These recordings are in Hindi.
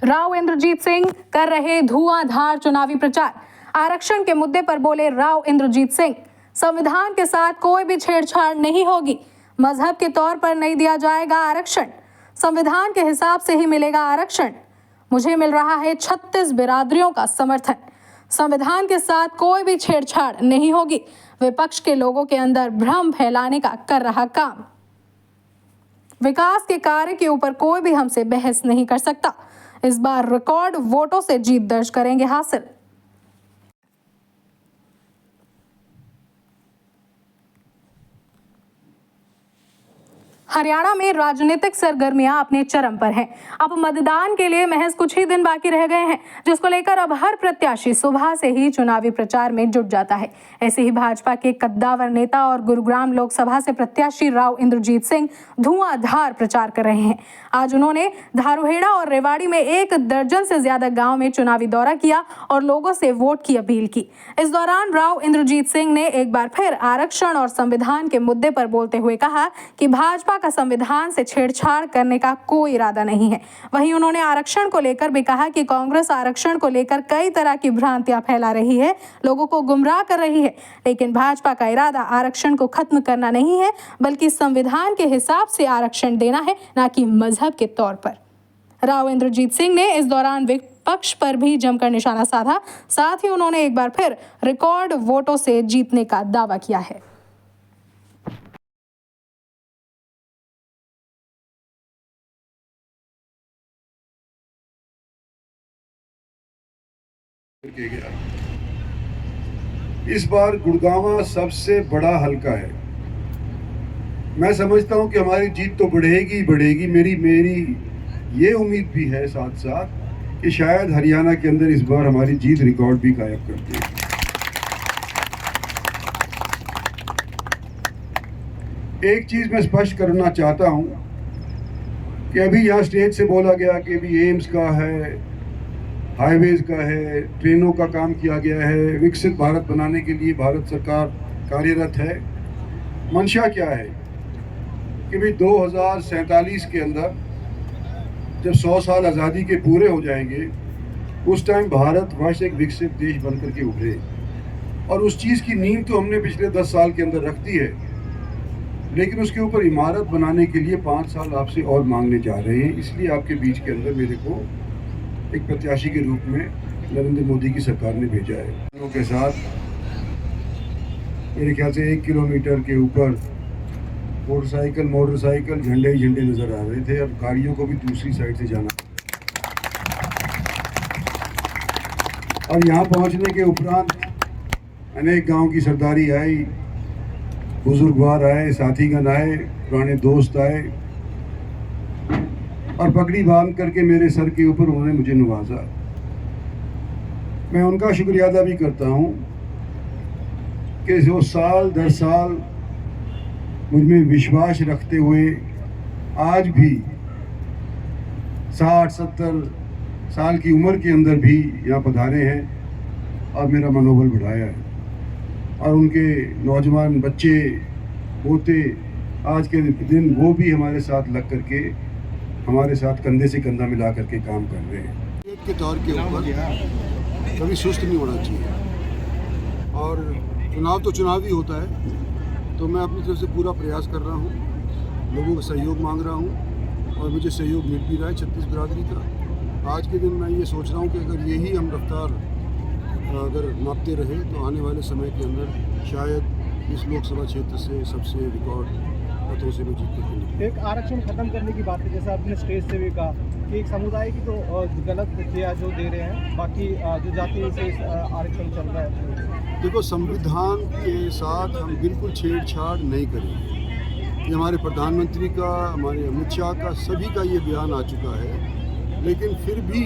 राव इंद्रजीत सिंह कर रहे धुआंधार चुनावी प्रचार। आरक्षण के मुद्दे पर बोले राव इंद्रजीत सिंह, संविधान के साथ कोई भी छेड़छाड़ नहीं होगी। मजहब के तौर पर नहीं दिया जाएगा आरक्षण, संविधान के हिसाब से ही मिलेगा आरक्षण। मुझे मिल रहा है 36 बिरादरियों का समर्थन। संविधान के साथ कोई भी छेड़छाड़ नहीं होगी। विपक्ष के लोगों के अंदर भ्रम फैलाने का कर रहा काम। विकास के कार्य के ऊपर कोई भी हमसे बहस नहीं कर सकता। इस बार रिकॉर्ड वोटों से जीत दर्ज करेंगे हासिल। हरियाणा में राजनीतिक सरगर्मियां अपने चरम पर हैं। अब मतदान के लिए महज कुछ ही दिन बाकी रह गए हैं, जिसको लेकर अब हर प्रत्याशी सुबह से ही चुनावी प्रचार में जुट जाता है। ऐसे ही भाजपा के कद्दावर नेता और गुरुग्राम लोकसभा से प्रत्याशी राव इंद्रजीत सिंह धुआंधार प्रचार कर रहे हैं। आज उन्होंने धारूहेड़ा और रेवाड़ी में 1 दर्जन से ज्यादा गाँव में चुनावी दौरा किया और लोगों से वोट की अपील की। इस दौरान राव इंद्रजीत सिंह ने एक बार फिर आरक्षण और संविधान के मुद्दे पर बोलते हुए कहा कि भाजपा का संविधान से छेड़छाड़ करने का कोई इरादा नहीं है। वहीं उन्होंने आरक्षण को लेकर भी कहा कि कांग्रेस आरक्षण को लेकर कई तरह की भ्रांतियां फैला रही है, लोगों को गुमराह कर रही है, लेकिन भाजपा का इरादा आरक्षण को खत्म करना नहीं है, बल्कि संविधान के हिसाब से आरक्षण देना है, न कि मजहब के तौर पर। राव इंद्रजीत सिंह ने इस दौरान विपक्ष पर भी जमकर निशाना साधा। साथ ही उन्होंने एक बार फिर रिकॉर्ड वोटों से जीतने का दावा किया है। इस बार गुड़गांव सबसे बड़ा हलका है। मैं समझता हूं कि हमारी जीत तो बढ़ेगी बढ़ेगी। मेरी ये उम्मीद भी है साथ साथ कि शायद हरियाणा के अंदर इस बार हमारी जीत रिकॉर्ड भी कायम कर देगी। एक चीज मैं स्पष्ट करना चाहता हूं कि अभी यहाँ स्टेज से बोला गया कि अभी एम्स का है, हाईवेज का है, ट्रेनों का काम किया गया है, विकसित भारत बनाने के लिए भारत सरकार कार्यरत है। मंशा क्या है कि भाई 2047 के अंदर जब 100 साल आज़ादी के पूरे हो जाएंगे, उस टाइम भारतवर्ष एक विकसित देश बनकर के उभरे। और उस चीज़ की नींव तो हमने पिछले 10 साल के अंदर रख दी है, लेकिन उसके ऊपर इमारत बनाने के लिए 5 साल आपसे और मांगने जा रहे हैं। इसलिए आपके बीच के अंदर मेरे को एक प्रत्याशी के रूप में नरेंद्र मोदी की सरकार ने भेजा है। के साथ मेरे ख्याल से 1 किलोमीटर के ऊपर मोटरसाइकिल झंडे ही झंडे नजर आ रहे थे और गाड़ियों को भी दूसरी साइड से जाना। और यहाँ पहुँचने के उपरांत अनेक गांव की सरदारी आई, बुजुर्गवार आए, साथीगण आए, पुराने दोस्त आए और पगड़ी बांध करके मेरे सर के ऊपर उन्होंने मुझे नवाजा। मैं उनका शुक्रिया अदा भी करता हूं कि जो साल दर साल मुझ में विश्वास रखते हुए आज भी 60-70 साल की उम्र के अंदर भी यहाँ पधारे हैं और मेरा मनोबल बढ़ाया है। और उनके नौजवान बच्चे पोते आज के दिन वो भी हमारे साथ लग करके हमारे साथ कंधे से कंधा मिला करके काम कर रहे हैं। एक के तौर के ऊपर कभी सुस्त नहीं होना चाहिए और चुनाव तो चुनाव ही होता है। तो मैं अपनी तरफ से पूरा प्रयास कर रहा हूँ, लोगों का सहयोग मांग रहा हूँ और मुझे सहयोग मिल भी रहा है 36 बिरादरी का। आज के दिन मैं ये सोच रहा हूँ कि अगर यही हम रफ्तार अगर नापते रहे तो आने वाले समय के अंदर शायद इस लोकसभा क्षेत्र से सबसे रिकॉर्ड मतों से मैं जीत करके निकलूं। एक आरक्षण खत्म करने की बात है, जैसा आपने स्टेज से भी कहा कि एक समुदाय की तो गलत किया जो दे रहे हैं, बाकी जो जाति से आरक्षण चल रहा है। देखो, संविधान के साथ हम बिल्कुल छेड़छाड़ नहीं करेंगे। ये हमारे प्रधानमंत्री का, हमारे अमित शाह का, सभी का ये बयान आ चुका है। लेकिन फिर भी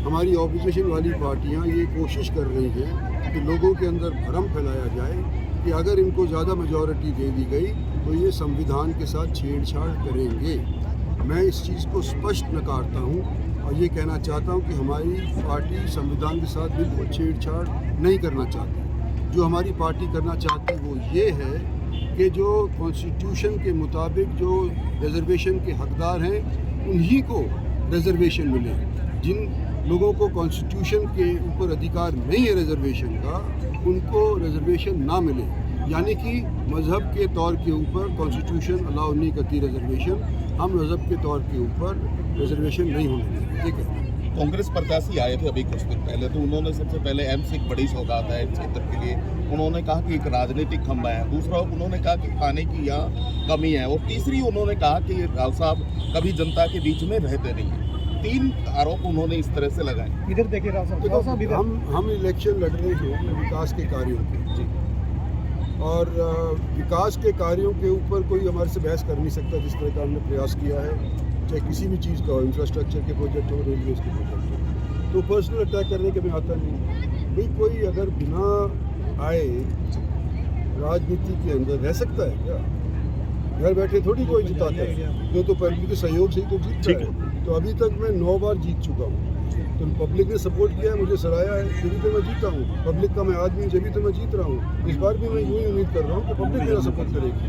हमारी ऑपोजिशन वाली पार्टियां ये कोशिश कर रही हैं कि लोगों के अंदर भ्रम फैलाया जाए कि अगर इनको ज़्यादा मेजॉरिटी दे दी गई तो ये संविधान के साथ छेड़छाड़ करेंगे। मैं इस चीज़ को स्पष्ट नकारता हूँ और ये कहना चाहता हूँ कि हमारी पार्टी संविधान के साथ बिल्कुल छेड़छाड़ नहीं करना चाहती। जो हमारी पार्टी करना चाहती वो ये है कि जो कॉन्स्टिट्यूशन के मुताबिक जो रिजर्वेशन के हकदार हैं उन्हीं को रिजर्वेशन मिले। जिन लोगों को कॉन्स्टिट्यूशन के ऊपर अधिकार नहीं है रिजर्वेशन का, उनको रिजर्वेशन ना मिले, यानी कि मज़हब के तौर के ऊपर कॉन्स्टिट्यूशन अलाउ नहीं करती रिजर्वेशन, हम मज़हब के तौर के ऊपर रिजर्वेशन नहीं होने देंगे। ठीक है। कांग्रेस प्रत्याशी आए थे अभी कुछ दिन पहले, तो उन्होंने सबसे पहले एम्स एक बड़ी सौगात है क्षेत्र के लिए। उन्होंने कहा कि एक राजनीतिक खंभा है, दूसरा उन्होंने कहा कि खाने की यहाँ कमी है, और तीसरी उन्होंने कहा कि राव साहब कभी जनता के बीच में रहते नहीं हैं। 3 आरोप उन्होंने इस तरह से लगाए। इधर देखिए राव साहब इधर। हम इलेक्शन लड़ रहे हैं विकास के कार्यों के, और विकास के कार्यों के ऊपर कोई हमारे से बहस कर नहीं सकता। जिस तरह का हमने प्रयास किया है, चाहे किसी भी चीज़ का हो, इंफ्रास्ट्रक्चर के प्रोजेक्ट हो, रेलवेज के प्रोजेक्ट हो, तो पर्सनल अटैक करने के में आता नहीं। भाई कोई अगर बिना आए राजनीति के अंदर रह सकता है क्या? घर बैठे थोड़ी कोई जिताता है, तो पब्लिक के सहयोग से ही तो जीतता है। तो अभी तक मैं 9 बार जीत चुका हूँ, तो पब्लिक ने सपोर्ट किया है, मुझे सराहा है, जब तो मैं जीता हूँ। पब्लिक का मैं आदमी, जब तो मैं जीत रहा हूँ। इस बार भी मैं यूँ ही उम्मीद कर रहा हूँ कि पब्लिक मेरा सपोर्ट करेगी।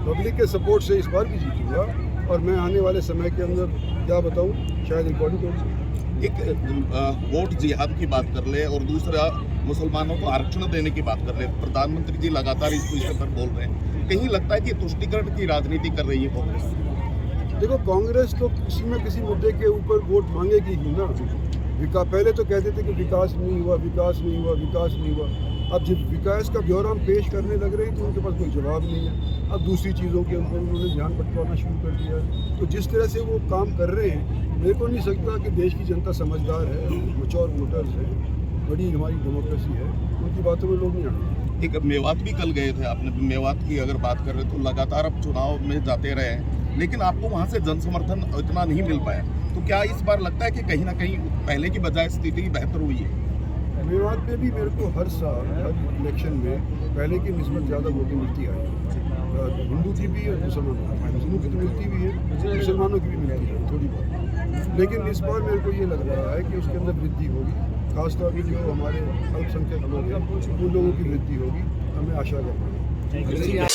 पब्लिक के सपोर्ट से इस बार भी जीतूंगा, और मैं आने वाले समय के अंदर क्या बताऊँ, शायद रिकॉर्डिंग करूँ। एक वोट जिहाद की बात कर ले, और दूसरा मुसलमानों को आरक्षण देने की बात कर ले। प्रधानमंत्री जी लगातार इस विषय पर बोल रहे हैं। कहीं लगता है कि तुष्टीकरण की राजनीति कर रही है कांग्रेस? देखो, कांग्रेस तो किसी न किसी मुद्दे के ऊपर वोट मांगेगी ही ना। पहले तो कहते थे कि विकास नहीं हुआ, विकास नहीं हुआ, विकास नहीं हुआ। अब जब विकास का ब्यौरा हम पेश करने लग रहे हैं तो उनके पास कोई जवाब नहीं है। अब दूसरी चीज़ों के ऊपर उन्होंने ध्यान भटकाना शुरू कर दिया है। तो जिस तरह से वो काम कर रहे हैं, मेरे को नहीं सकता कि देश की जनता समझदार है, मैच्योर वोटर्स है, बड़ी हमारी डेमोक्रेसी है, उनकी बातों में लोग नहीं आते। एक मेवात भी कल गए थे आपने, मेवात की अगर बात कर रहे तो लगातार अब चुनाव में जाते रहे हैं, लेकिन आपको वहाँ से जन समर्थन इतना नहीं मिल पाया। तो क्या इस बार लगता है कि कहीं ना कहीं पहले की बजाय स्थिति बेहतर हुई है? मेवात में भी मेरे को हर साल हर इलेक्शन में पहले की निस्बत ज़्यादा वोटिंग मिलती है। हिंदू की भी और मुसलमानों की तो मिलती भी है, मुसलमानों की भी मिलती है थोड़ी बहुत। लेकिन इस बार मेरे को ये लग रहा है कि उसके अंदर वृद्धि होगी, खासतौर पर जो हमारे अल्पसंख्यक लोग हैं उन लोगों की वृद्धि होगी, हमें आशा करते हैं।